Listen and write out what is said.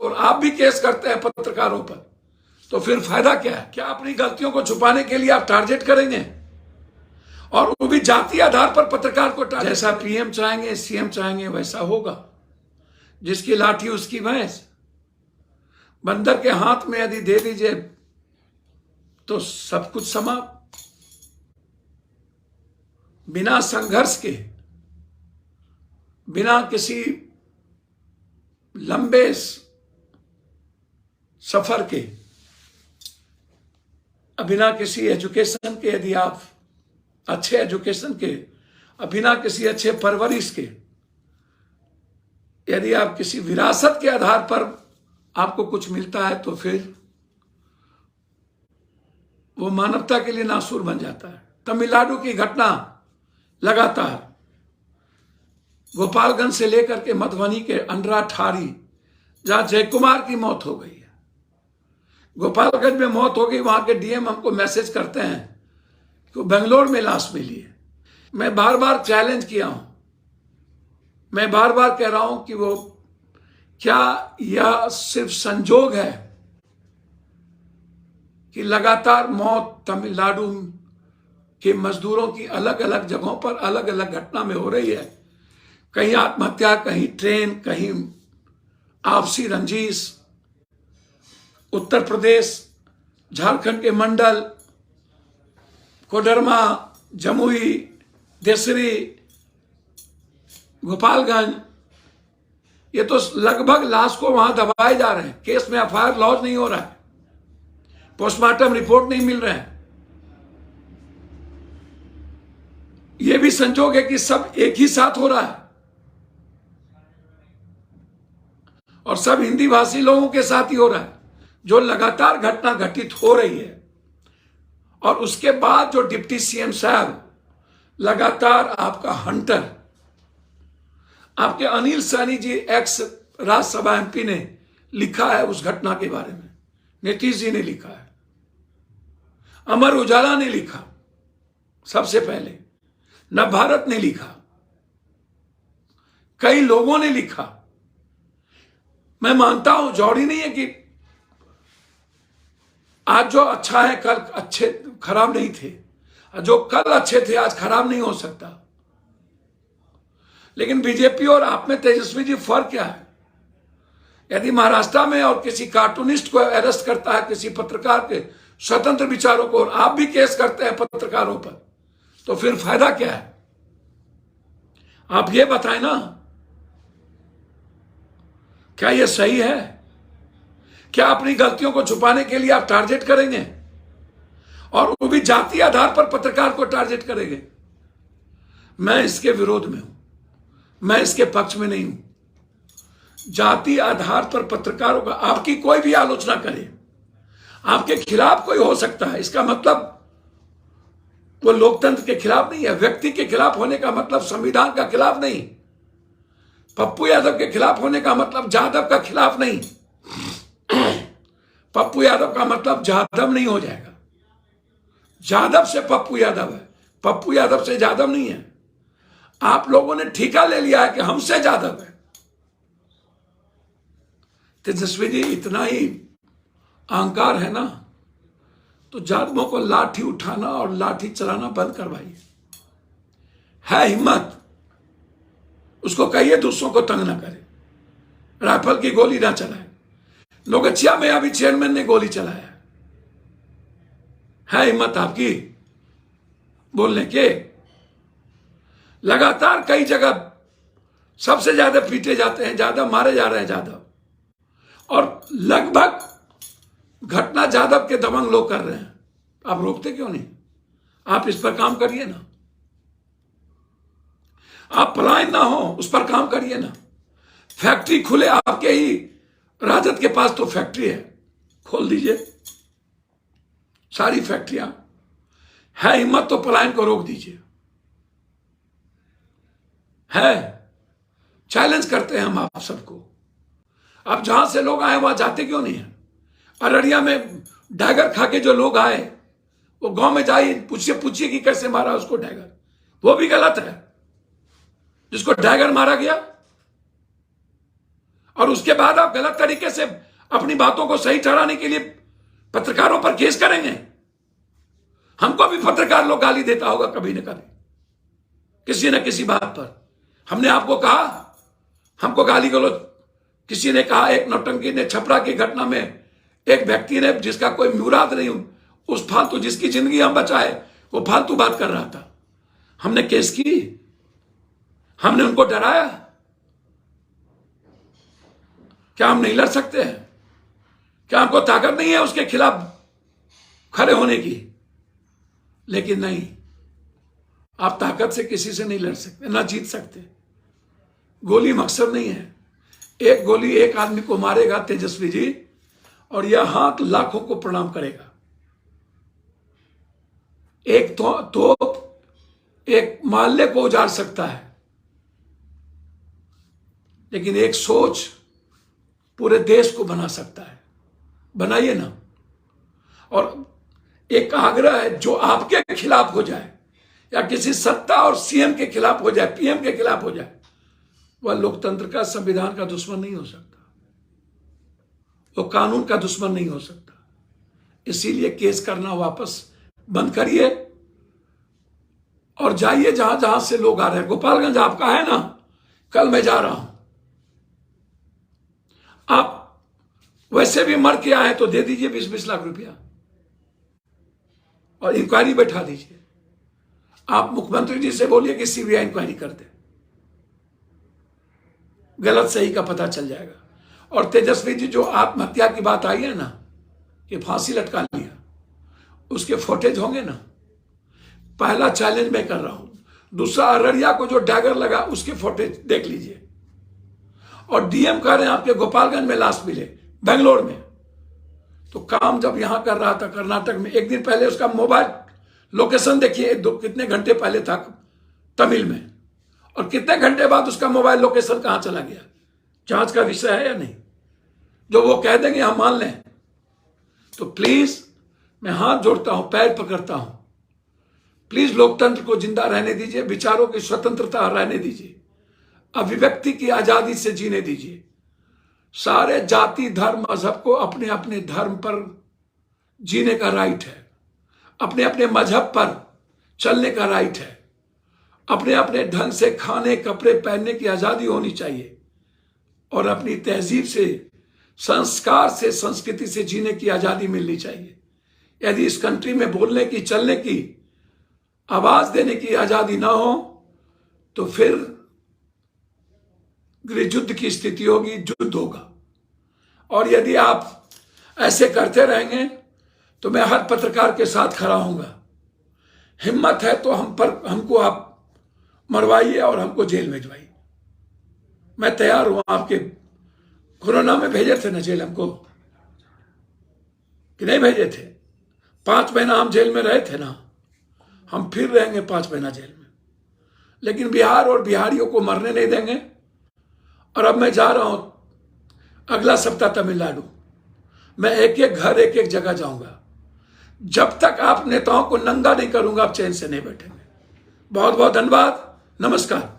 और आप भी केस करते हैं पत्रकारों पर, तो फिर फायदा क्या है? क्या अपनी गलतियों को छुपाने के लिए आप टारगेट करेंगे? और वो भी जातीय आधार पर पत्रकार को टारगेट। जैसा पीएम चाहेंगे, सीएम चाहेंगे, वैसा होगा। जिसकी लाठी उसकी भैंस। बंदर के हाथ में यदि दे दीजिए तो सब कुछ समाप्त। बिना संघर्ष के, बिना किसी लंबे सफर के, बिना किसी एजुकेशन के, यदि आप अच्छे एजुकेशन के, बिना किसी अच्छे परवरिश के, यदि आप किसी विरासत के आधार पर आपको कुछ मिलता है तो फिर वो मानवता के लिए नासूर बन जाता है। तमिलनाडु की घटना लगातार, गोपालगंज से लेकर के मधुबनी के अंड्राठारी, जहां जयकुमार की मौत हो गई है, गोपालगंज में मौत हो गई, वहां के डीएम हमको मैसेज करते हैं कि बेंगलोर में लाश मिली है। मैं बार बार चैलेंज किया हूं, मैं बार बार कह रहा हूं कि वो क्या यह सिर्फ संजोग है कि लगातार मौत तमिलनाडु के मजदूरों की अलग अलग जगहों पर अलग अलग घटना में हो रही है? कहीं आत्महत्या, कहीं ट्रेन, कहीं आपसी रंजिश। उत्तर प्रदेश, झारखंड के मंडल, कोडरमा, जमुई, देसरी, गोपालगंज, ये तो लगभग लाश को वहां दबाए जा रहे हैं। केस में एफआईआर लॉन्च नहीं हो रहा है, पोस्टमार्टम रिपोर्ट नहीं मिल रहे हैं। यह भी संजोग है कि सब एक ही साथ हो रहा है और सब हिंदी भाषी लोगों के साथ ही हो रहा है। जो लगातार घटना घटित हो रही है और उसके बाद जो डिप्टी सीएम साहब लगातार आपका हंटर, आपके अनिल सहनी जी एक्स राज्यसभा एमपी ने लिखा है उस घटना के बारे में, नीतीश जी ने लिखा है, अमर उजाला ने लिखा सबसे पहले, नवभारत ने लिखा, कई लोगों ने लिखा। मैं मानता हूं, जौहरी नहीं है कि आज जो अच्छा है कल अच्छे खराब नहीं थे, जो कल अच्छे थे आज खराब नहीं हो सकता। लेकिन बीजेपी और आप में तेजस्वी जी फर्क क्या है? यदि महाराष्ट्र में और किसी कार्टूनिस्ट को अरेस्ट करता है, किसी पत्रकार के स्वतंत्र विचारों को, और आप भी केस करते हैं पत्रकारों पर, तो फिर फायदा क्या है? आप ये बताएं ना, क्या ये सही है? क्या अपनी गलतियों को छुपाने के लिए आप टारगेट करेंगे? और वो भी जातीय आधार पर पत्रकार को टारगेट करेंगे? मैं इसके विरोध में हूं, मैं इसके पक्ष में नहीं हूं। जाति आधार पर पत्रकारों का, आपकी कोई भी आलोचना करे, आपके खिलाफ कोई हो सकता है, इसका मतलब वो लोकतंत्र के खिलाफ नहीं है। व्यक्ति के खिलाफ होने का मतलब संविधान का खिलाफ नहीं। पप्पू यादव के खिलाफ होने का मतलब जादव का खिलाफ नहीं। पप्पू यादव का मतलब जादव नहीं हो जाएगा। जादव से पप्पू यादव है, पप्पू यादव से जादव नहीं है। आप लोगों ने ठेका ले लिया है कि हमसे जादव है। तेजस्वी जी, इतना ही अहंकार है ना, तो जादवों को लाठी उठाना और लाठी चलाना बंद करवाइए। है हिम्मत, उसको कहिए दूसरों को तंग ना करे, राइफल की गोली ना चलाए। नौगछिया में अभी चेयरमैन ने गोली चलाया। है हिम्मत आपकी बोलने के? लगातार कई जगह सबसे ज्यादा पीटे जाते हैं जादव, मारे जा रहे हैं जादव, और लगभग घटना जादव के दबंग लोग कर रहे हैं। आप रोकते क्यों नहीं? आप इस पर काम करिए ना, आप पलायन ना हो, उस पर काम करिए ना। फैक्ट्री खुले, आपके ही राजद के पास तो फैक्ट्री है, खोल दीजिए सारी फैक्ट्रियां। है हिम्मत तो पलायन को रोक दीजिए। है, चैलेंज करते हैं हम आप सबको। अब जहां से लोग आए वहां जाते क्यों नहीं है? अररिया में डैगर खा के जो लोग आए, वो गांव में जाइए, पूछिए कि कैसे मारा उसको डैगर। वो भी गलत है जिसको डैगर मारा गया। और उसके बाद आप गलत तरीके से अपनी बातों को सही ठहराने के लिए पत्रकारों पर केस करेंगे। हमको भी पत्रकार लोग गाली देता होगा कभी न कभी, किसी न किसी बात पर। हमने आपको कहा हमको गाली गलौज, किसी ने कहा एक नौटंकी ने छपरा की घटना में एक व्यक्ति ने जिसका कोई मुराद नहीं, उस फालतू जिसकी जिंदगी हम बचाए वो फालतू बात कर रहा था, हमने केस की, हमने उनको डराया। क्या हम नहीं लड़ सकते हैं? क्या हमको ताकत नहीं है उसके खिलाफ खड़े होने की? लेकिन नहीं, आप ताकत से किसी से नहीं लड़ सकते, ना जीत सकते। गोली मकसद नहीं है। एक गोली एक आदमी को मारेगा तेजस्वी जी, और यह हाथ लाखों को प्रणाम करेगा। एक तोप एक मोहल्ले को उजाड़ सकता है, लेकिन एक सोच पूरे देश को बना सकता है। बनाइए ना। और एक आग्रह है, जो आपके खिलाफ हो जाए या किसी सत्ता और सीएम के खिलाफ हो जाए, पीएम के खिलाफ हो जाए, वह लोकतंत्र का, संविधान का दुश्मन नहीं हो सकता, वो कानून का दुश्मन नहीं हो सकता। इसीलिए केस करना वापस बंद करिए और जाइए जहां जहां से लोग आ रहे हैं। गोपालगंज आपका है ना, कल मैं जा रहा हूं, आप वैसे भी मर के आए तो दे दीजिए 20-20 लाख रुपया और इंक्वायरी बैठा दीजिए। आप मुख्यमंत्री जी से बोलिए कि सीबीआई इंक्वायरी कर दे, गलत सही का पता चल जाएगा। और तेजस्वी जी जो आत्महत्या की बात आई है ना, कि फांसी लटका लिया, उसके फुटेज होंगे ना। पहला चैलेंज मैं कर रहा हूं। दूसरा, अररिया को जो डैगर लगा उसके फुटेज देख लीजिए। और डीएम कह रहे हैं आपके गोपालगंज में लाश मिले, बेंगलोर में। तो काम जब यहां कर रहा था कर्नाटक में, एक दिन पहले उसका मोबाइल लोकेशन देखिए, कितने घंटे पहले था तमिल में, और कितने घंटे बाद उसका मोबाइल लोकेशन कहां चला गया। जांच का विषय है या नहीं? जो वो कह देंगे हम मान लें। तो प्लीज मैं हाथ जोड़ता हूं, पैर पकड़ता हूं, प्लीज लोकतंत्र को जिंदा रहने दीजिए, विचारों की स्वतंत्रता रहने दीजिए, अभिव्यक्ति की आजादी से जीने दीजिए। सारे जाति धर्म मजहब को अपने अपने धर्म पर जीने का राइट है, अपने अपने मजहब पर चलने का राइट है, अपने अपने ढंग से खाने कपड़े पहनने की आजादी होनी चाहिए, और अपनी तहजीब से, संस्कार से, संस्कृति से जीने की आजादी मिलनी चाहिए। यदि इस कंट्री में बोलने की, चलने की, आवाज देने की आजादी ना हो तो फिर गृह युद्ध की स्थिति होगी, युद्ध होगा। और यदि आप ऐसे करते रहेंगे तो मैं हर पत्रकार के साथ खड़ा होऊंगा। हिम्मत है तो हमको आप मरवाइए और हमको जेल भेजवाइए, मैं तैयार हूं। आपके कोरोना में भेजे थे ना जेल हमको, कि नहीं भेजे थे? 5 महीना हम जेल में रहे थे ना, हम फिर रहेंगे 5 महीना जेल में। लेकिन बिहार और बिहारियों को मरने नहीं देंगे। और अब मैं जा रहा हूं अगला सप्ताह तमिलनाडु। मैं एक एक घर, एक एक जगह जाऊंगा। जब तक आप नेताओं को नंगा नहीं करूंगा, आप चैन से नहीं बैठेंगे। बहुत बहुत धन्यवाद, नमस्कार।